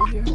Terima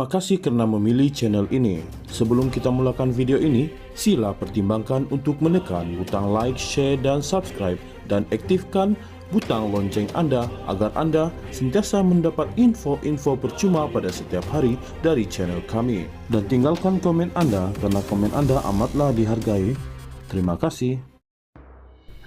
kasih karena memilih channel ini. Sebelum kita mulakan video ini, sila pertimbangkan untuk menekan butang like, share, dan subscribe, dan aktifkan butang lonceng Anda agar Anda sentiasa mendapat info-info percuma pada setiap hari dari channel kami. Dan tinggalkan komen Anda karena komen Anda amatlah dihargai. Terima kasih.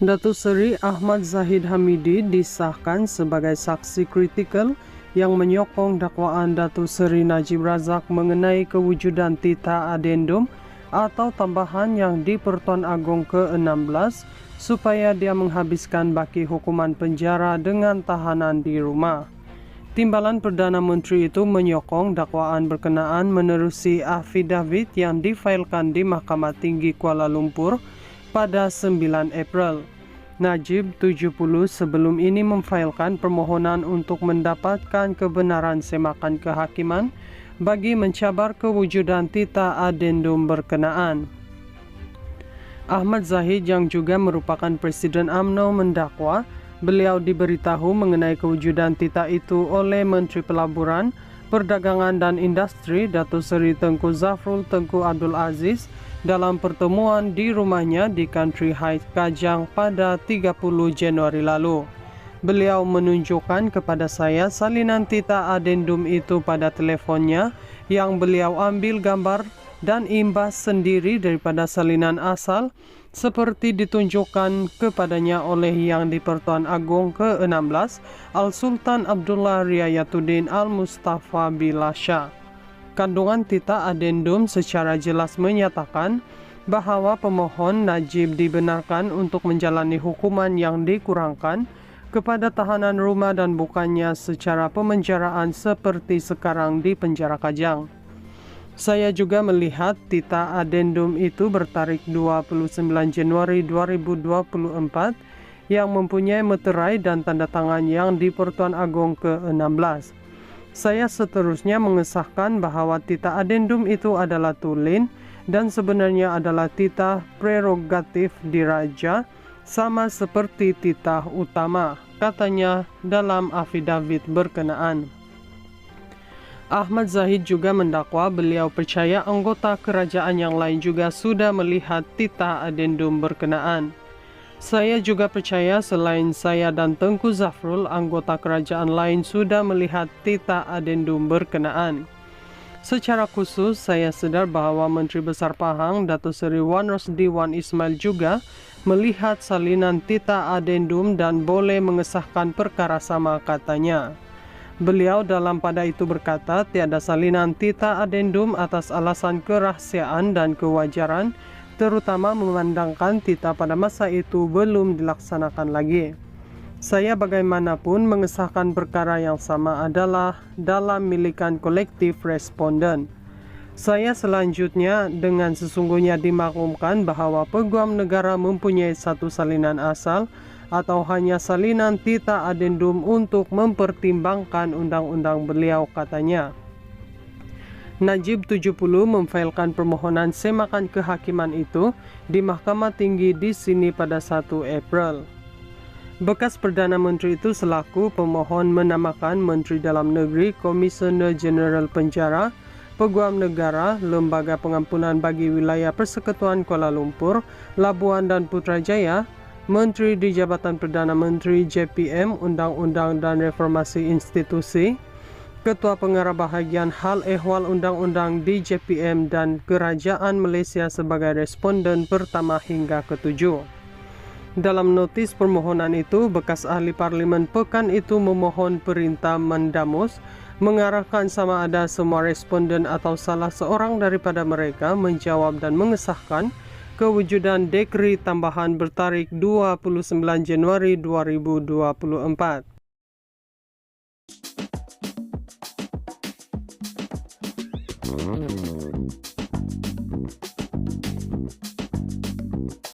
Datuk Seri Ahmad Zahid Hamidi disahkan sebagai saksi kritikal yang menyokong dakwaan Datuk Seri Najib Razak mengenai kewujudan titah adendum atau tambahan yang di Pertuan Agong ke-16 supaya dia menghabiskan baki hukuman penjara dengan tahanan di rumah. Timbalan Perdana Menteri itu menyokong dakwaan berkenaan menerusi afidavit yang difailkan di Mahkamah Tinggi Kuala Lumpur pada 9 April. Najib 70 sebelum ini memfailkan permohonan untuk mendapatkan kebenaran semakan kehakiman bagi mencabar kewujudan titah adendum berkenaan. Ahmad Zahid yang juga merupakan Presiden UMNO mendakwa beliau diberitahu mengenai kewujudan titah itu oleh Menteri Pelaburan, Perdagangan dan Industri Datuk Seri Tengku Zafrul Tengku Abdul Aziz dalam pertemuan di rumahnya di Country Heights, Kajang pada 30 Januari lalu. Beliau menunjukkan kepada saya salinan titah adendum itu pada telefonnya yang beliau ambil gambar dan imbas sendiri daripada salinan asal seperti ditunjukkan kepadanya oleh Yang di-Pertuan Agong ke-16 Al-Sultan Abdullah Riayatuddin Al-Mustafa Bilasha. Kandungan titah adendum secara jelas menyatakan bahawa pemohon Najib dibenarkan untuk menjalani hukuman yang dikurangkan kepada tahanan rumah dan bukannya secara pemenjaraan seperti sekarang di penjara Kajang. Saya juga melihat titah adendum itu bertarikh 29 Januari 2024 yang mempunyai meterai dan tanda tangan yang di Pertuan Agong ke-16. Saya seterusnya mengesahkan bahawa titah adendum itu adalah tulen dan sebenarnya adalah titah prerogatif diraja sama seperti titah utama, katanya dalam afidavit berkenaan. Ahmad Zahid juga mendakwa beliau percaya anggota kerajaan yang lain juga sudah melihat titah adendum berkenaan. Saya juga percaya selain saya dan Tengku Zafrul, anggota kerajaan lain sudah melihat titah adendum berkenaan. Secara khusus, saya sedar bahawa Menteri Besar Pahang, Datuk Seri Wan Rosdi Wan Ismail juga melihat salinan titah adendum dan boleh mengesahkan perkara sama, katanya. Beliau dalam pada itu berkata tiada salinan titah adendum atas alasan kerahsiaan dan kewajaran, terutama memandangkan titah pada masa itu belum dilaksanakan lagi. Saya bagaimanapun mengesahkan perkara yang sama adalah dalam milikan kolektif responden. Saya selanjutnya dengan sesungguhnya dimaklumkan bahawa Peguam Negara mempunyai satu salinan asal atau hanya salinan titah adendum untuk mempertimbangkan undang-undang beliau, katanya. Najib 70 memfailkan permohonan semakan kehakiman itu di Mahkamah Tinggi di sini pada 1 April. Bekas Perdana Menteri itu selaku pemohon menamakan Menteri Dalam Negeri, Komisioner Jeneral Penjara, Peguam Negara, Lembaga Pengampunan bagi Wilayah Persekutuan Kuala Lumpur, Labuan dan Putrajaya, Menteri di Jabatan Perdana Menteri JPM, Undang-Undang dan Reformasi Institusi, Ketua Pengarah Bahagian Hal Ehwal Undang-Undang di JPM dan Kerajaan Malaysia sebagai responden pertama hingga ke-7. Dalam notis permohonan itu, bekas ahli parlimen pekan itu memohon perintah mendamus mengarahkan sama ada semua responden atau salah seorang daripada mereka menjawab dan mengesahkan kewujudan dekri tambahan bertarikh 29 Januari 2024.